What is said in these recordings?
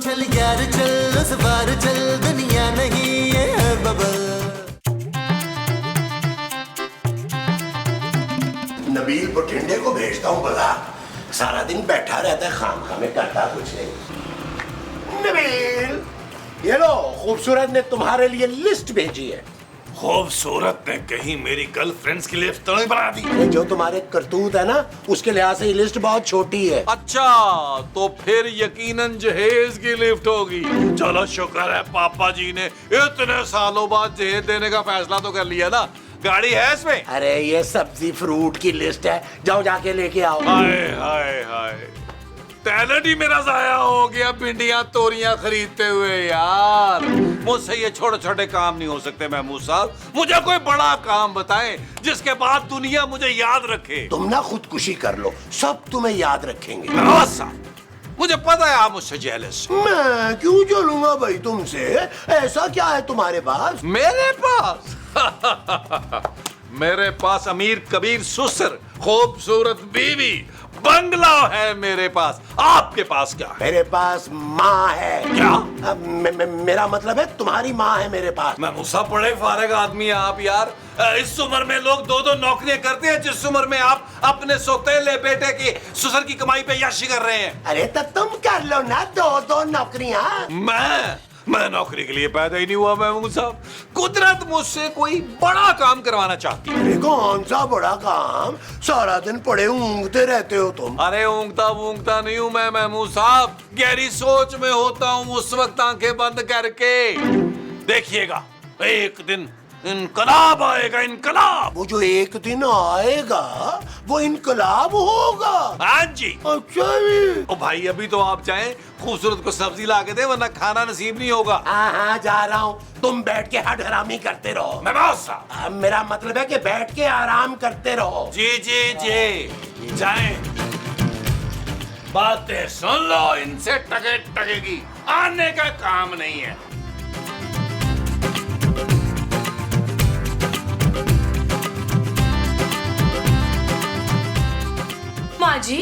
चल यार चल उस बार चल दुनिया नहीं ये है बबल। नबील बठिंडे को भेजता हूँ भला, सारा दिन बैठा रहता है खामखा में, करता कुछ नहीं। नबील ये लो, खूबसूरत ने तुम्हारे लिए लिस्ट भेजी है। खूबसूरत ने कहीं मेरी गर्लफ्रेंड्स की लिस्ट तो नहीं बना दी? जो तुम्हारे करतूत है ना, उसके लिहाज से ये लिस्ट बहुत छोटी है। अच्छा, तो फिर यकीनन जहेज की लिफ्ट होगी। चलो शुक्र है पापा जी ने इतने सालों बाद जहेज देने का फैसला तो कर लिया ना। गाड़ी है इसमें? अरे ये सब्जी फ्रूट की लिस्ट है, जाओ जाके लेके आओ। हाय हाय हाय, टैलेंट ही मेरा जाया हो गया भिंडियां तोरियां खरीदते हुए। यार मुझसे ये छोटे छोटे काम नहीं हो सकते महमूद साहब, मुझे कोई बड़ा काम बताएं जिसके बाद दुनिया मुझे याद रखे। तुम ना खुदकुशी कर लो, सब तुम्हें याद रखेंगे। मुझे पता है आप मुझसे जेलस। मैं क्यों जलूंगा भाई तुमसे, ऐसा क्या है तुम्हारे पास? मेरे पास मेरे पास अमीर कबीर सुसर, खूबसूरत बीवी, बंगला है मेरे पास। आपके पास क्या है? मेरे पास माँ है। क्या? मेरा मतलब है तुम्हारी माँ है मेरे पास। मैं मुसा पड़े फारग आदमी आप यार। इस उम्र में लोग दो दो नौकरियां करते हैं जिस उम्र में आप अपने सौतेले बेटे की ससुर की कमाई पे याशी कर रहे हैं। अरे तो तुम कर लो ना दो दो नौकरियां। मैं नौकरी के लिए पैदा ही नहीं हुआ महमूद साहब। कुदरत मुझसे कोई बड़ा काम करवाना चाहती है। अरे कौन सा बड़ा काम, सारा दिन पड़े ऊँगते रहते हो तुम। अरे ऊँगता वूँगता नहीं हूँ मैं महमूद साहब, गहरी सोच में होता हूँ उस वक्त आंखें बंद करके। देखिएगा एक दिन इनकलाब आएगा, इनकलाब। वो जो एक दिन आएगा वो इनकलाब होगा। हाँ जी। अच्छा जी। ओ भाई अभी तो आप जाएं, खूबसूरत को सब्जी ला के दे वरना खाना नसीब नहीं होगा। हाँ जा रहा हूँ, तुम बैठ के हट हरामी करते रहो। मेरा मतलब है कि बैठ के आराम करते रहो। जी जी जी जाएं, बातें सुन लो, इनसे टके टकेगी, आने का काम नहीं है। माँ जी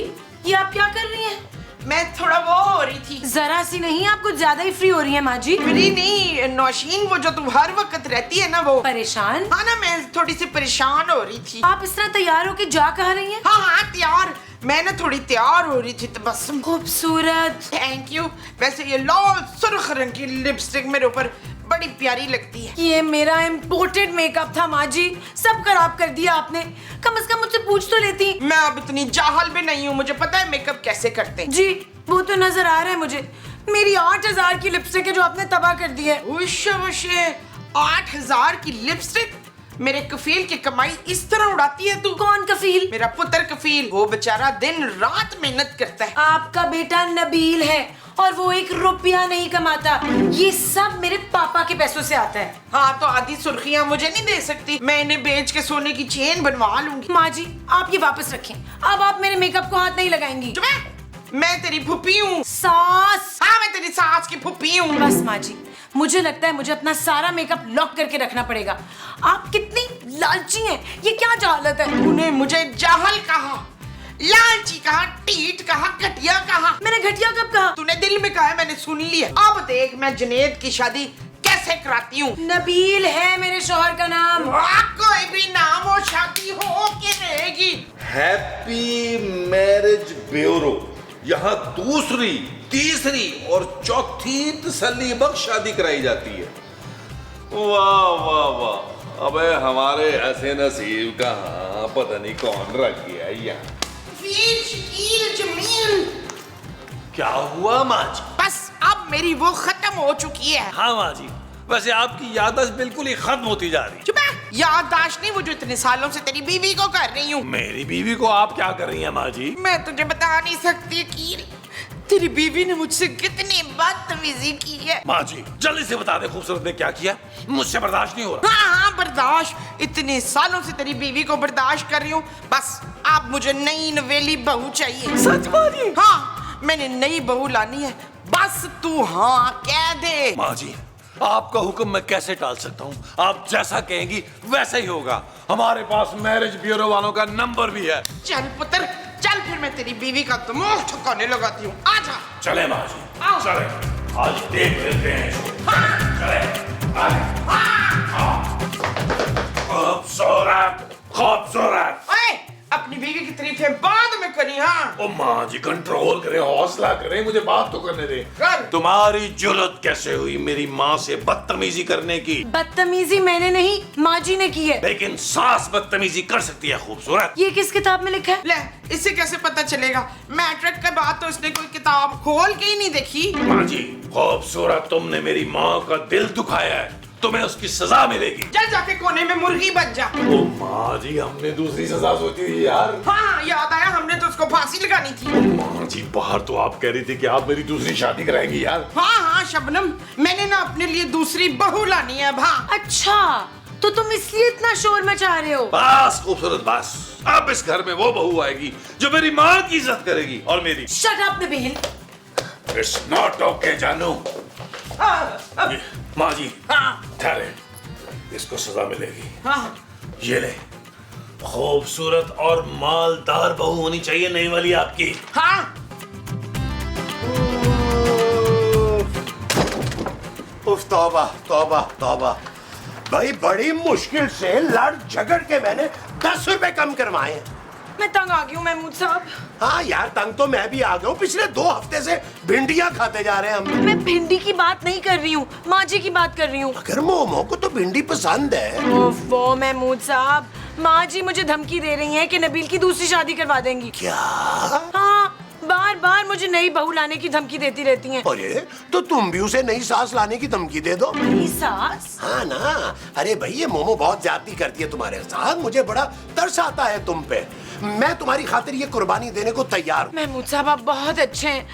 ये आप क्या कर रही हैं? मैं थोड़ा वो हो रही थी। जरा सी नहीं, आप कुछ ज्यादा ही फ्री हो रही हैं माँ जी। फ्री नहीं नौशीन, वो जो तुम हर वक्त रहती है ना वो। परेशान? हाँ ना, मैं थोड़ी सी परेशान हो रही थी। आप इस तरह तैयार होके जा कहाँ रही हैं? हाँ हाँ तैयार, मैं ना थोड़ी तैयार हो रही थी तबस्सुम। खूबसूरत। Thank you. वैसे ये लाल सुर्ख रंग की लिपस्टिक मेरे ऊपर बड़ी प्यारी लगती है। ये मेरा इम्पोर्टेड मेकअप था माँ जी, सब खराब कर दिया आपने। कम से कम मुझसे पूछ तो लेती। मैं अब इतनी जाहल भी नहीं हूँ, मुझे पता है मेकअप कैसे करते हैं। जी वो तो नजर आ रहा है मुझे। मेरी 8000 की लिपस्टिक है जो आपने तबाह कर दी है। उश 8000 की लिपस्टिक, मेरे कफील की कमाई इस तरह उड़ाती है तू। कौन कफील? मेरा पुत्र कफील, वो बेचारा दिन रात मेहनत करता है। आपका बेटा नबील है और वो 1 रुपया नहीं कमाता, ये सब मेरे पापा के पैसों से आता है। हाँ तो आधी सुर्खियाँ मुझे नहीं दे सकती, मैं इन्हें बेच के सोने की चेन बनवा लूंगी। माँ जी आप ये वापस रखें, अब आप मेरे मेकअप को हाथ नहीं लगाएंगी। मैं तेरी फुप्पी हूँ। सास? हाँ मैं तेरी सास की फुप्पी हूँ। बस माँ जी, मुझे लगता है मुझे अपना सारा मेकअप लॉक करके रखना पड़ेगा। आप कितनी लालची हैं, ये क्या जहालत है? तूने मुझे जाहल कहा, लालची कहा, टीट कहा, घटिया कहा। मैंने घटिया कब कहा? तूने दिल में कहा है, मैंने सुन लिया। अब देख मैं जुनेद की शादी कैसे कराती हूँ। नबील है मेरे शौहर का नाम। कोई भी नाम हो, शादी हो के रहेगी। हैप्पी मैरिज ब्यूरो, यहाँ दूसरी, तीसरी और चौथी तसल्ली बख्श शादी कराई जाती है। वाह वाह वाह, अबे हमारे ऐसे नसीब कहाँ, पता नहीं कौन रख गया यहाँ। शकील जमील। क्या हुआ माँ जी? बस अब मेरी वो खत्म हो चुकी है। हाँ माँ जी, वैसे आपकी याददाश्त बिल्कुल ही खत्म होती जा रही है। चुप है, याददाश्त नहीं, वो जो इतने सालों से तेरी बीवी को कर रही हूँ। मेरी बीवी को आप क्या कर रही हैं माँ जी? मैं तुझे बता नहीं सकती कि तेरी बीवी ने मुझसे कितनी बदतमीजी की है। माँ जी जल्दी से बता दे खूबसूरत ने क्या किया, मुझसे बर्दाश्त नहीं हो रहा। हाँ हाँ बर्दाश्त, इतने सालों से तेरी बीवी को बर्दाश्त कर रही हूँ, बस अब मुझे नई नवेली बहू चाहिए। सच मानिए? हाँ मैंने नई बहू लानी है, बस तू हाँ कह दे। माँ जी आपका हुक्म मैं कैसे टाल सकता हूँ, आप जैसा कहेंगी वैसा ही होगा। हमारे पास मैरिज ब्यूरो वालों का नंबर भी है। चल पुत्र चल, फिर मैं तेरी बीवी का दिमाग ठिकाने लगाती हूँ। आजा। चले माँ जी आओ। चले। आज देख लेते हैं इसको। चले, आए। खूबसूरत, खूबसूरत। ओए, अपनी बीवी की तारीफें बाद में करी। हाँ ओ माँ जी, कंट्रोल करें, हौसला करें, मुझे बात तो करने दे। कर। तुम्हारी जुर्रत कैसे हुई मेरी माँ से बदतमीजी करने की? बदतमीजी मैंने नहीं, माँ जी ने की है। लेकिन सास बदतमीजी कर सकती है खूबसूरत। ये किस किताब में लिखा है? ले, इससे कैसे पता चलेगा? मैट्रिक के बाद तो इसने कोई किताब खोल के ही नहीं देखी। माँ जी, खूबसूरत, तुमने मेरी माँ का दिल दुखाया है, तुम्हें उसकी सजा मिलेगी। चल जाके कोने में मुर्गी बन जा। ओ माँ जी, हमने दूसरी सजा सोची थी यार। हाँ, याद आया, हमने तो उसको फांसी लगानी थी। माँ जी, बाहर तो आप कह रही थी कि आप मेरी दूसरी शादी कराएंगी यार। हाँ हाँ शबनम, मैंने ना अपने लिए दूसरी बहू लानी है। हाँ अच्छा, तो तुम इसलिए इतना शोर मचा रहे हो? बस खूबसूरत, बस। अब इस घर में वो बहू आएगी जो मेरी माँ की इज्जत करेगी और मेरी। Shut up Nabeel. It's not okay जानू। हाँ माँ जी, हाँ ठहरे, इसको सजा मिलेगी। हाँ। ये ले, खूबसूरत और मालदार बहू होनी चाहिए नई वाली आपकी। हाँ। उफ, तौबा तौबा तौबा। भाई बड़ी मुश्किल से लड़ झगड़ के मैंने 10 रुपए कम करवाए। मैं तंग आ गई हूँ महमूद साहब। हाँ यार, तंग तो मैं भी आ गया हूँ। पिछले 2 हफ्ते से भिंडियाँ खाते जा रहे हैं हम। मैं भिंडी की बात नहीं कर रही हूँ, माँ जी की बात कर रही हूँ। अगर मोमो को तो भिंडी पसंद है। ओफो महमूद साहब, माँ जी मुझे धमकी दे रही हैं कि नबील की दूसरी शादी करवा देंगी। क्या? हाँ, बार बार मुझे नई बहू लाने की धमकी देती रहती हैं। अरे तो तुम भी उसे नई सास लाने की धमकी दे दो। नई सास? हाँ ना। अरे भाई, ये मोमो बहुत ज्यादती करती है तुम्हारे साथ। मुझे बड़ा तरस आता है तुम पे। मैं तुम्हारी खातिर ये कुर्बानी देने को तैयार हूँ। महमूद साहब, आप बहुत अच्छे हैं,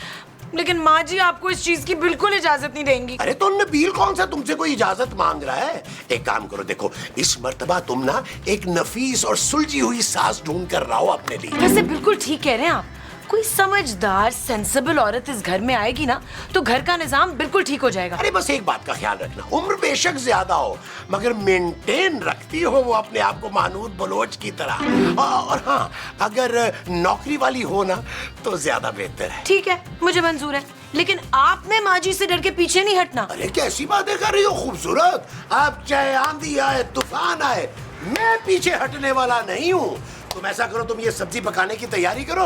लेकिन माँ जी आपको इस चीज की बिल्कुल इजाजत नहीं देंगी। अरे तो नबील कौन सा तुमसे कोई इजाजत मांग रहा है? एक काम करो, देखो इस मर्तबा तुम ना एक नफीस और सुलझी हुई सास ढूंढ कर लाओ अपने लिए। वैसे बिल्कुल ठीक कह रहे हैं आप। कोई समझदार सेंसिबल औरत इस घर में आएगी ना तो घर का निजाम बिल्कुल ठीक हो जाएगा। अरे बस एक बात का ख्याल रखना, उम्र बेशक ज्यादा हो मगर मेंटेन रखती हो वो अपने आप को मानूद बलोच की तरह। और हाँ, अगर नौकरी वाली हो ना तो ज्यादा बेहतर है। ठीक है, मुझे मंजूर है, लेकिन आपने माँ जी से डर के पीछे नहीं हटना। अरे कैसी बातें कर रही हो खूबसूरत? आप चाहे आंधी आए तूफान आए, मैं पीछे हटने वाला नहीं हूँ। तुम ऐसा करो, तुम ये सब्जी पकाने की तैयारी करो,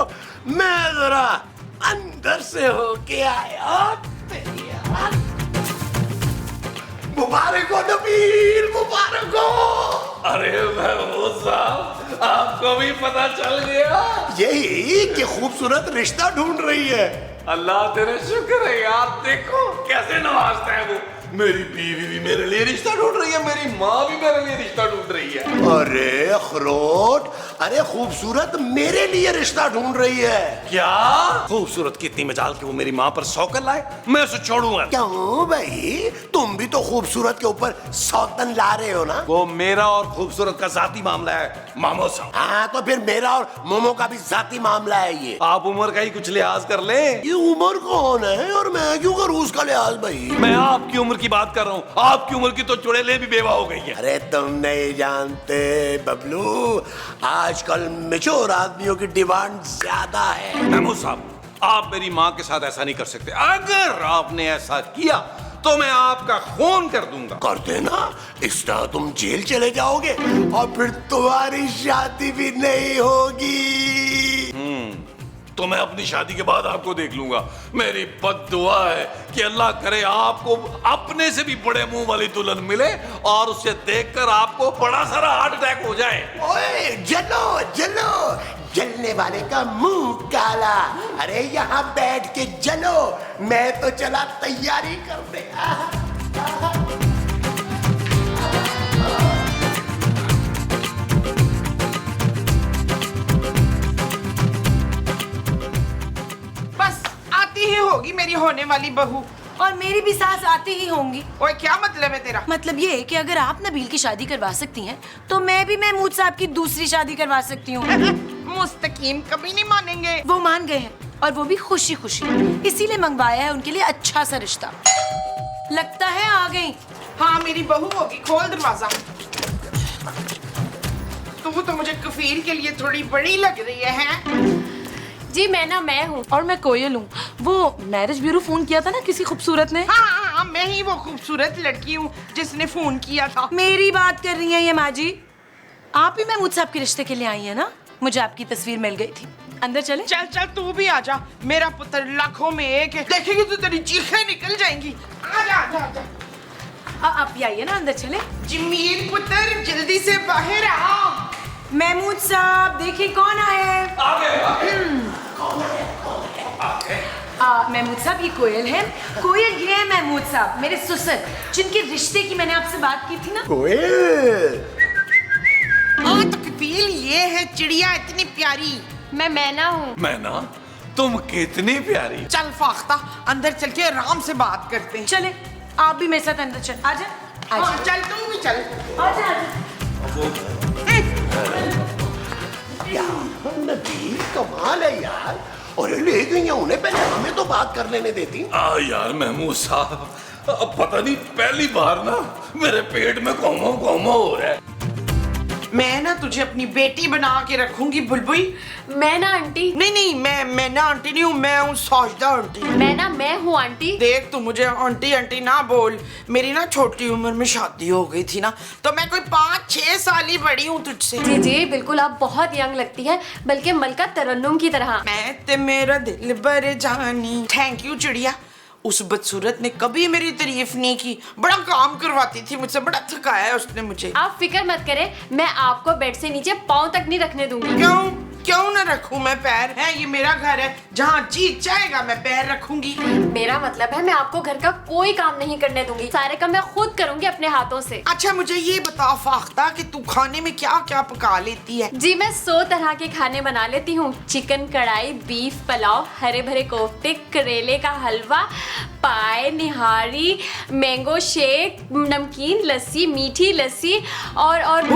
मैं जरा अंदर से होके आया। मुबारक हो नबील, मुबारक हो। अरे महमूद साहब, आपको भी पता चल गया? यही कि खूबसूरत रिश्ता ढूंढ रही है। अल्लाह तेरे शुक्र है यार, देखो कैसे नवाजता है वो। मेरी बीवी भी मेरे लिए रिश्ता ढूंढ रही है, मेरी माँ भी मेरे लिए रिश्ता ढूंढ रही है। अरे अखरोट, अरे खूबसूरत मेरे लिए रिश्ता ढूंढ रही है। क्या? खूबसूरत की इतनी मजाल कि वो मेरी माँ पर सौकन लाए, मैं उसे छोड़ूंगा? क्यों भाई, तुम भी तो खूबसूरत के ऊपर सौतन ला रहे हो ना? वो मेरा और खूबसूरत का जाती मामला है मामो साहब। हाँ तो फिर मेरा और मोमो का भी जाती मामला है ये। आप उम्र का ही कुछ लिहाज कर ले। ये उम्र कौन है और मैं क्यों करूँ उसका लिहाज भाई? मैं आपकी उम्र की बात कर रहा हूँ, आपकी उम्र की तो चुड़ैलें भी बेवा हो गई है। अरे तुम नहीं जानते बबलू, आजकल मैच्योर आदमियों की डिमांड ज्यादा है। महमूद साहब, आप मेरी माँ के साथ ऐसा नहीं कर सकते। अगर आपने ऐसा किया तो मैं आपका खून कर दूंगा। कर देना, इस तरह तुम जेल चले जाओगे और फिर तुम्हारी शादी भी नहीं होगी। तो मैं अपनी शादी के बाद आपको देख लूंगा। मेरी बद्दुआ है कि अल्लाह करे आपको अपने से भी बड़े मुंह वाली दुल्हन मिले और उसे देखकर आपको बड़ा सारा हार्ट अटैक हो जाए। ओए जलो जलो, जलने वाले का मुंह काला। अरे यहाँ बैठ के जलो, मैं तो चला तैयारी करने। बस आती ही होगी मेरी होने वाली बहू। और मेरी भी सास आती ही होंगी। ओए क्या मतलब है तेरा? मतलब ये है कि अगर आप नबील की शादी करवा सकती हैं तो मैं भी महमूद साहब की दूसरी शादी करवा सकती हूँ। मुस्तकीम कभी नहीं मानेंगे। वो मान गए हैं और वो भी खुशी खुशी, इसीलिए मंगवाया है उनके लिए अच्छा सा रिश्ता। लगता है आ गई। हाँ मेरी बहू होगी, खोल दरवाजा। तू तो मुझे कफील के लिए थोड़ी बड़ी लग रही है। जी मैं हूँ। और मैं कोयल हूँ। वो मैरिज ब्यूरो फोन किया था ना किसी खूबसूरत ने। हाँ, मैं ही वो खूबसूरत लड़की हूँ जिसने फोन किया था। मेरी बात कर रही हैं ये माँ जी? आप ही महमूद साहब के रिश्ते के लिए आई है ना? मुझे आपकी तस्वीर मिल गई थी। अंदर चले? चल चल तू भी आजा, मेरा पुत्र लाखों में एक है, देखेगी तो तेरी चीखें निकल जाएंगी। आजा आजा आजा। आप भी आइए ना, अंदर चले। जमील पुत्र जल्दी से बाहर आ। महमूद साहब देखिए कौन आया है। महमूद साहब ये कोयल है। कोयल ये है महमूद साहब, मेरे ससुर, जिनके रिश्ते की मैंने आपसे बात की थी ना। कोयल, हाँ तो कफील ये है चिड़िया इतनी प्यारी। मैं मैना हूँ। मैना, तुम कितनी प्यारी। चल फाख्ता अंदर चल के आराम से बात करते हैं। चले आप भी मेरे साथ अंदर चल। आजा हाँ, चल तू भी चल। आजा आजा। यार नबील कमाल है यार। और ले गई हैं उन्हें, पहले हमें तो बात कर लेने देती। यार महमूद साहब, अब पता नहीं पहली बार ना मेरे पेट में कोमो हो रहा है। मैं ना तुझे अपनी बेटी बना के रखूंगी बुलबुल। मैना आंटी। नहीं, मैं ना आंटी नहीं हूँ, मैं हूँ साजदा आंटी। मैं हूँ आंटी। देख तू मुझे आंटी आंटी ना बोल, मेरी ना छोटी उम्र में शादी हो गई थी ना, तो मैं कोई 5-6 साल ही बड़ी हूँ तुझसे। जी जी बिल्कुल, आप बहुत यंग लगती है, बल्कि मलका तरन्नुम की तरह। मैं ते मेरा दिल बर जानी। थैंक यू चिड़िया। उस बदसूरत ने कभी मेरी तारीफ नहीं की, बड़ा काम करवाती थी मुझसे, बड़ा थकाया है उसने मुझे। आप फिक्र मत करें, मैं आपको बेड से नीचे पाँव तक नहीं रखने दूंगी। क्यों ना रखूं मैं पैर? है ये मेरा घर है, जहाँ जी चाहेगा मैं पैर रखूंगी। मेरा मतलब है मैं आपको घर का कोई काम नहीं करने दूंगी, सारे काम मैं खुद करूंगी अपने हाथों से। अच्छा मुझे ये बता फाख्ता कि तू खाने में क्या क्या पका लेती है? जी मैं 100 तरह के खाने बना लेती हूँ। चिकन कढ़ाई, बीफ पुलाव, हरे भरे कोफ्ते, करेले का हलवा, पाए, निहारी, मैंगो शेक, नमकीन लस्सी, मीठी लस्सी और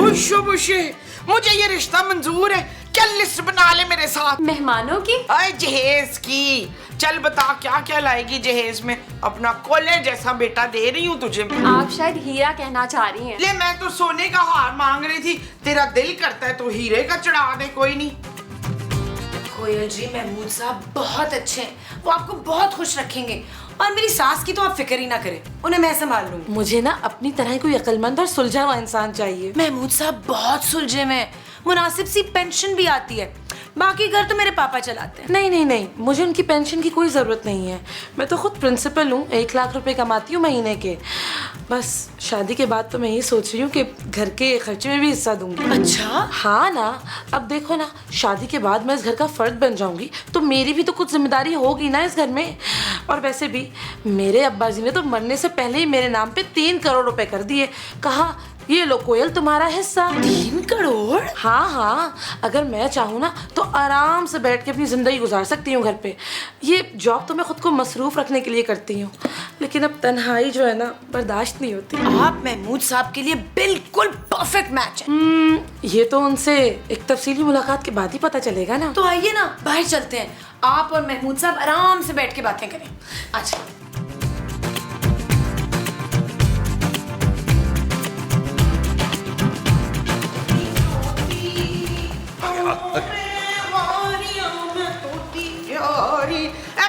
मुझे ये रिश्ता मंजूर है। चल लिस्ट बना ले मेरे साथ। मेहमानों की? अरे जहेज की। चल बता क्या क्या लाएगी जहेज में? अपना कोले जैसा बेटा दे रही हूँ तुझे। आप शायद हीरा कहना चाह रही हैं। ले मैं तो सोने का हार मांग रही थी, तेरा दिल करता है तो हीरे का चढ़ा दे। कोई नहीं। कोयल जी महमूद साहब बहुत अच्छे हैं, वो आपको बहुत खुश रखेंगे। और मेरी सास की तो आप फिक्र ही ना करें, उन्हें मैं संभाल लूंगी। मुझे ना अपनी तरह कोई अक्लमंद और सुलझा हुआ इंसान चाहिए। महमूद साहब बहुत सुलझे में, मुनासिब सी पेंशन भी आती है, बाकी घर तो मेरे पापा चलाते हैं। नहीं, मुझे उनकी पेंशन की कोई ज़रूरत नहीं है। मैं तो खुद प्रिंसिपल हूँ, 1 लाख रुपए कमाती हूँ महीने के। बस शादी के बाद तो मैं यही सोच रही हूँ कि घर के खर्चे में भी हिस्सा दूंगी। अच्छा? हाँ ना, अब देखो ना, शादी के बाद मैं इस घर का फर्द बन जाऊंगी तो मेरी भी तो कुछ जिम्मेदारी होगी ना इस घर में। और वैसे भी मेरे अब्बा जी ने तो मरने से पहले ही मेरे नाम पे 3 करोड़ रुपए कर दिए। कहा ये लो कोयल तुम्हारा हिस्सा। 3 करोड़? हाँ, अगर मैं चाहूँ ना तो आराम से बैठ के अपनी जिंदगी गुजार सकती हूँ घर पे। ये जॉब तो मैं खुद को मसरूफ रखने के लिए करती हूँ, लेकिन अब तन्हाई जो है ना बर्दाश्त नहीं होती। आप महमूद साहब के लिए बिल्कुल परफेक्ट मैच है। ये तो उनसे एक तफसीली मुलाकात के बाद ही पता चलेगा ना। तो आइए ना बाहर चलते हैं, आप और महमूद साहब आराम से बैठ के बातें करें। अच्छा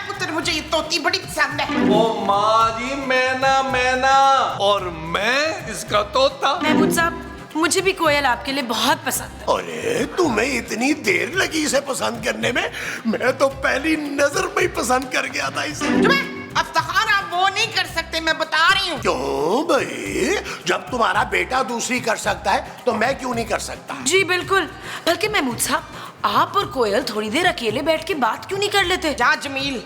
पुत्र मुझे ये तोती बड़ी पसंद है। ओ माँ जी, मैना और मैं इसका तोता। महमूद साहब मुझे भी कोयल आपके लिए बहुत पसंद है। अरे तुम्हें इतनी देर लगी इसे पसंद करने में? मैं तो पहली नजर में ही पसंद कर गया था इसे। अफ्तार आप वो नहीं कर सकते, मैं बता रही हूँ। क्यों भाई? जब तुम्हारा बेटा दूसरी कर सकता है तो मैं क्यों नहीं कर सकता? जी बिल्कुल, बल्कि महमूद साहब आप और कोयल थोड़ी देर अकेले बैठ के बात क्यों नहीं कर लेते? जा जमील,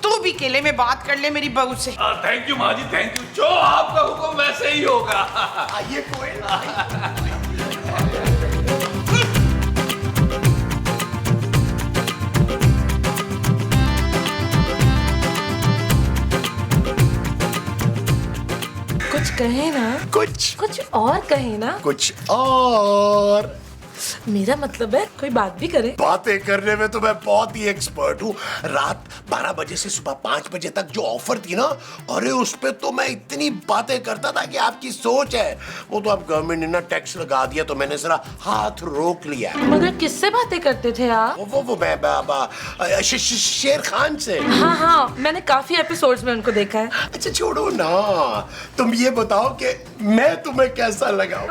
तू भी अकेले में बात कर ले मेरी बहू से। थैंक यू माँ जी, थैंक यू। जो आपका हुक्म वैसे ही होगा। आइए कोयल। कुछ कहे ना, कुछ और कहे ना। कुछ और। मेरा मतलब है कोई बात भी करे। बातें करने में तो मैं बहुत ही एक्सपर्ट हूँ। रात 12 बजे से सुबह 5 बजे तक जो ऑफर थी ना, अरे उस पे तो मैं इतनी बातें करता था कि आपकी सोच है। वो तो अब गवर्नमेंट ने ना टैक्स लगा दिया तो मैंने जरा हाथ रोक लिया। मगर किससे बातें करते थे आप? वो मैं शेर खान से। हाँ, मैंने काफी एपिसोड्स में उनको देखा है। अच्छा छोड़ो ना, तुम ये बताओ कि मैं तुम्हें कैसा लगा?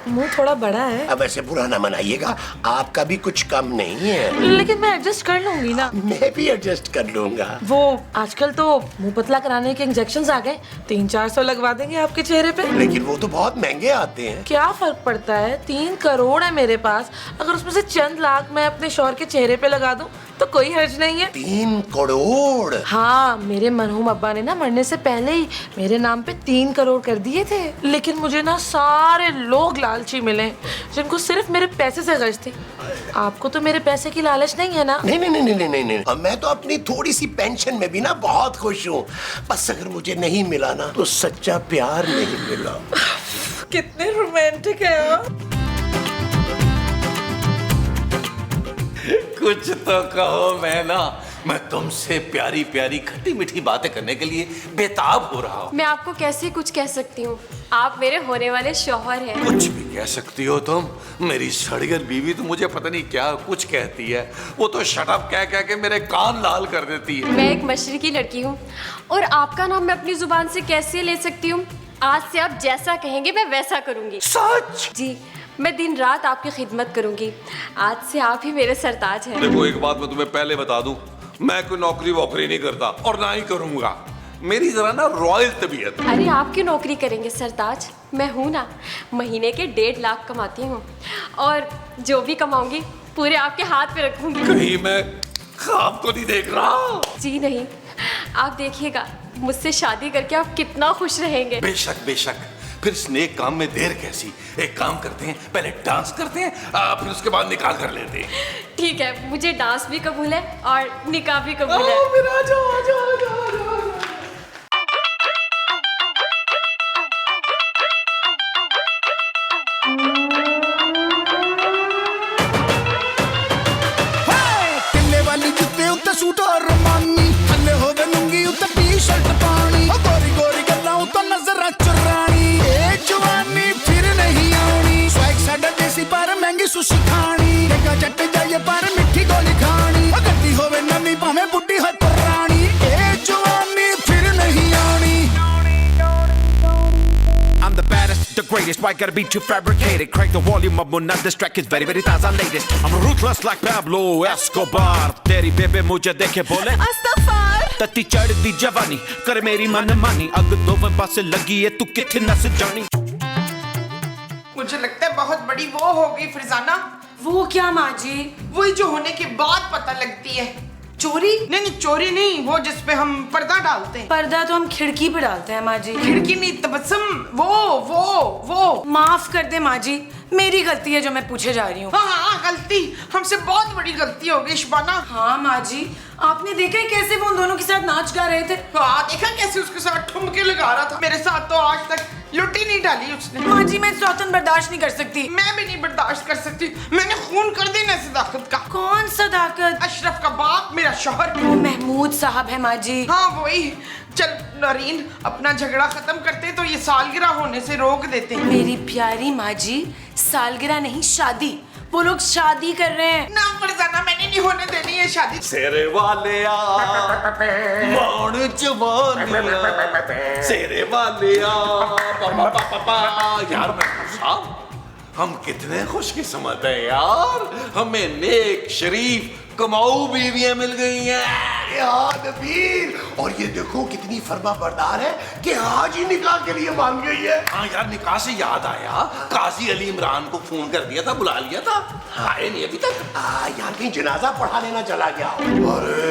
मुंह थोड़ा बड़ा है। अब ऐसे बुरा ना मनाइएगा, आपका भी कुछ कम नहीं है। लेकिन मैं एडजस्ट कर लूंगी ना। मैं भी एडजस्ट कर लूंगा। वो आजकल तो मुंह पतला कराने के इंजेक्शंस आ गए, 300-400 लगवा देंगे आपके चेहरे पे। लेकिन वो तो बहुत महंगे आते हैं। क्या फर्क पड़ता है, 3 करोड़ है मेरे पास, अगर उसमें से चंद लाख मैं अपने शौहर के चेहरे पे लगा दूं तो कोई हर्ज नहीं है। 3 करोड़? हाँ, मेरे मरहूम अब्बा ने ना मरने से पहले ही मेरे नाम पे 3 करोड़ कर दिए थे। लेकिन मुझे ना सारे लोग लालची मिले जिनको सिर्फ मेरे पैसे से गर्ज थी। आपको तो मेरे पैसे की लालच नहीं है ना? नहीं नहीं नहीं नहीं नहीं नहीं, मैं तो अपनी थोड़ी सी पेंशन में भी ना बहुत खुश हूँ। बस अगर मुझे नहीं मिला ना तो सच्चा प्यार नहीं मिला। कितने रोमांटिक है आप। कुछ तो कहो। मैं तुमसे प्यारी प्यारी खट्टी मीठी बातें करने के लिए बेताब हो रहा हूँ। मैं आपको कैसे कुछ कह सकती हूँ, आप मेरे होने वाले शौहर हैं। कुछ भी कह सकती हो तुम। मेरी सड़ियर बीवी तो मुझे पता नहीं क्या कुछ कहती है। वो तो शटअप कह कह के मेरे कान लाल कर देती है। मैं एक मशरकी लड़की हूँ और आपका नाम मैं अपनी जुबान से कैसे ले सकती हूँ? आज से आप जैसा कहेंगे मैं वैसा करूँगी। सच? जी, मैं दिन रात आपकी खिदमत करूँगी। आज से आप ही मेरे सरताज हैं। देखो, एक बात मैं तुम्हें पहले बता दूं, मैं कोई नौकरी वोकरी नहीं करता और ना ही करूंगा। मेरी जरा ना रॉयल तबीयत। अरे आप क्यों नौकरी करेंगे सरताज? मैं हूँ ना, महीने के 1.5 लाख कमाती हूँ और जो भी कमाऊंगी पूरे आपके हाथ पे रखूंगी। कहीं मैं ख्वाब तो नहीं देख रहा? जी नहीं, आप देखिएगा मुझसे शादी करके आप कितना खुश रहेंगे। बेशक बेशक, फिर स्नेक काम में देर कैसी। एक काम करते हैं, पहले डांस करते हैं, फिर उसके बाद निकाह कर लेते हैं। ठीक है, मुझे डांस भी कबूल है और निकाह भी कबूल है। फिर आ जाओ आ जाओ आ जाओ आ जाओ। किले वाली जुत्ते उत्ते सूट और रमानी, थल्ले होवे लुंगी उत्ते टी-शर्ट पानी, गोरी गोरी गल्लां उत्ते नजरां चुरानी। ए जवानी फिर नहीं आनी, स्वैग साडा देसी पर महंगी सुशी खानी, देखा जट जाइए पर मिठी गोली खानी, गड्डी होवे नवी भावें बुड्ढी हो पुरानी। ए जवानी फिर नहीं आनी। I'm the baddest, the greatest, why gotta be too fabricated? Crank the volume up, when not distract, it's very, very taza latest. I'm ruthless like Pablo Escobar. तेरी बेबे मुझे देखे बोले अस्तगफार, तत्ती चढ़ती जवानी कर मेरी मनमानी, अग दो पासे लगी है तू किथे नस जानी। मुझे लगता है बहुत बड़ी वो हो गई फरजाना। वो क्या माँ जी? वही जो होने के बाद पता लगती है। चोरी? नहीं चोरी नहीं, वो जिसपे हम पर्दा डालते हैं। पर्दा तो हम खिड़की पे डालते हैं माँ जी। खिड़की नहीं, तबस्सुम। वो माफ कर दे माँ जी, मेरी गलती है जो मैं पूछे जा रही हूँ। हाँ, गलती हमसे बहुत बड़ी गलती हो गई शबाना। हाँ माँ जी, आपने देखा है कैसे वो उन दोनों के साथ नाच गा रहे थे? हाँ, देखा कैसे उसके साथ ठुमके लगा रहा था। मेरे साथ तो आज तक लुटी नहीं डाली उसने। माँ जी, मैं सौतन बर्दाश्त नहीं कर सकती। मैं भी नहीं बर्दाश्त कर सकती। मैंने खून कर देना सदाकत का। कौन सदाकत? अशरफ का बाप, मेरा शौहर। वो महमूद साहब है माँ जी। हाँ वही। चल नरीन, अपना झगड़ा खत्म करते तो ये सालगिरह होने से रोक देते। मेरी प्यारी माँ जी, सालगिरह नहीं शादी। वो लोग शादी कर रहे हैं। ना फरजाना, मैंने नहीं होने देनी है शादी। सेरे वाले आ मौन जवानिया, सेरे वाले आ पा पा पा। यार साहब, हम कितने खुशकिस्मत है यार, हमें नेक शरीफ कमाऊ बीवियां मिल गई हैं। यार नबील, और ये देखो कितनी फर्मा बरदार है कि आज ही निकाह के लिए मान गई है। हाँ यार, निकाह से याद आया, काजी अली इमरान को फोन कर दिया था, बुला लिया था, आए नहीं अभी तक। यार कहीं जनाजा पढ़ा लेना चला गया। अरे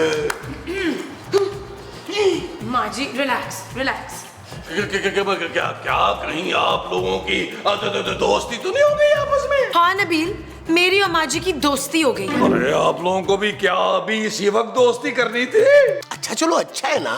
माँ जी रिलैक्स रिलैक्स। क्या कहीं आप लोगों की दोस्ती तो नहीं हो गई आपस में? हाँ नबील, मेरी और माँ जी की दोस्ती हो गई। अरे आप लोगों को भी क्या अभी इसी वक्त दोस्ती करनी थी? अच्छा चलो, अच्छा है ना,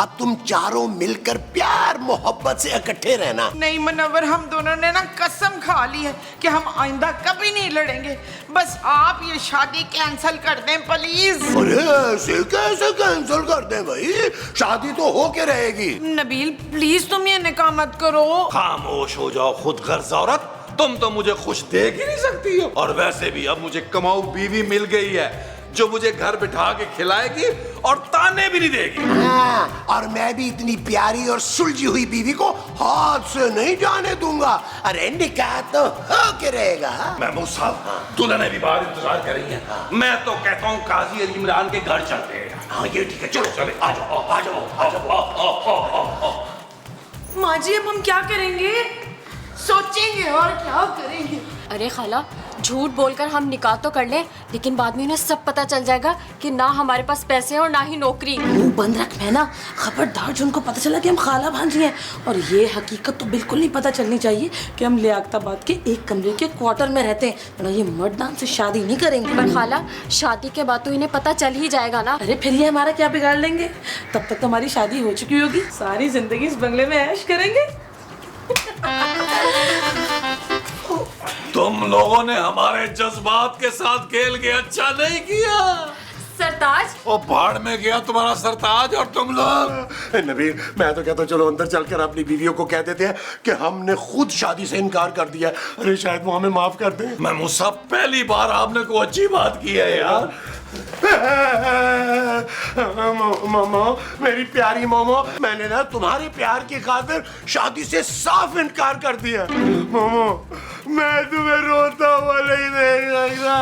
अब तुम चारों मिलकर प्यार मोहब्बत से इकट्ठे रहना। नहीं मुनव्वर, हम दोनों ने ना कसम खा ली है कि हम आइंदा कभी नहीं लड़ेंगे। बस आप ये शादी कैंसिल कर दें प्लीज। अरे ऐसे कैसे कैंसिल कर दें भाई, शादी तो हो के रहेगी। नबील प्लीज तुम ये निकाह मत करो। खामोश हो जाओ खुद गर्ज औरत, तुम तो मुझे खुश देख ही नहीं सकती हो। और वैसे भी अब मुझे कमाऊ बीवी मिल गई है जो मुझे घर बिठा के खिलाएगी और ताने भी नहीं देगी। हाँ, और मैं भी इतनी प्यारी और सुलझी हुई बीवी को हाथ से नहीं जाने दूंगा। अरे निकाह तो हो के रहेगा। महमूद साहब, दुल्हन भी बाहर इंतजार कर रही है। मैं तो कहता हूँ काजी अली इमरान के घर चलते हैं। हाँ ये ठीक है, चलो चले, आ जाओ आ जाओ आ जाओ। माँ जी अब हम क्या करेंगे? सोचेंगे और क्या करेंगे। अरे खाला, झूठ बोलकर हम निकाह तो कर लें, लेकिन बाद में उन्हें सब पता चल जाएगा कि ना हमारे पास पैसे हैं और ना ही नौकरी। मुंह बंद रख मैना, खबरदार जो उनको पता चला कि हम खाला भांजी हैं। और ये हकीकत तो बिल्कुल नहीं पता चलनी चाहिए कि हम लियाकताबाद के एक कमरे के क्वार्टर में रहते हैं, वरना ये मर्दान से शादी नहीं करेंगे। पर खाला, शादी के बाद तो इन्हें पता चल ही जाएगा ना। अरे फिर ये हमारा क्या बिगाड़ लेंगे? तब तक तो हमारी शादी हो चुकी होगी, सारी जिंदगी इस बंगले में ऐश करेंगे। तुम लोगों ने हमारे जज्बात के साथ खेल के अच्छा नहीं किया। सरताज, वो भाड़ में गया तुम्हारा सरताज और तुम लोग। नबील, मैं तो कहता हूँ चलो अंदर चलकर अपनी बीवियों को कह देते हैं कि हमने खुद शादी से इनकार कर दिया। अरे शायद वो हमें माफ कर दें। महमूद साहब, पहली बार आपने कोई अच्छी बात की है यार। मोमो, मेरी प्यारी मोमो, मैंने ना तुम्हारे प्यार की खातिर शादी से साफ इनकार कर दिया। मोमो, मैं तुम्हें रोता हुआ नहीं देखा।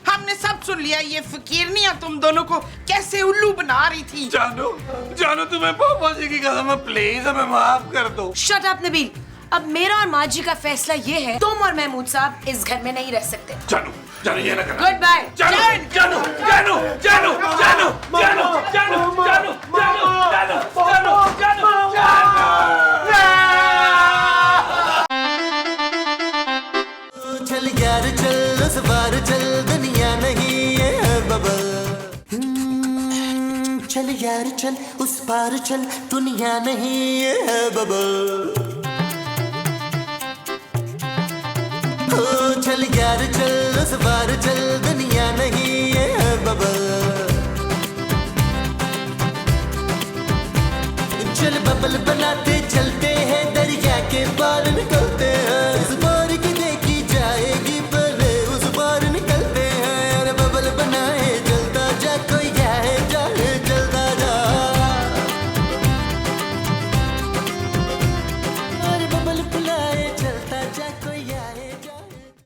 हमने सब सुन लिया। ये फकीरनियां तुम दोनों को कैसे उल्लू बना रही थी। जानू, जानू तुम्हें पापा जी की कसम है, प्लीज हमें माफ कर दो। शट अप नबील, अब मेरा और माँ जी का फैसला ये है, तुम और महमूद साहब इस घर में नहीं रह सकते। जानू, जानू ये ना करना। Goodbye. जानू, जानू, जानू, जानू, जानू, जानू, जानू, जानू, जानू, जानू, जानू, चल यार चल, उस बार चल, दुनिया नहीं ये है बबल। चल यार चल, उस पार चल, दुनिया नहीं ये है बबल। चल यार चल, उस बार चल।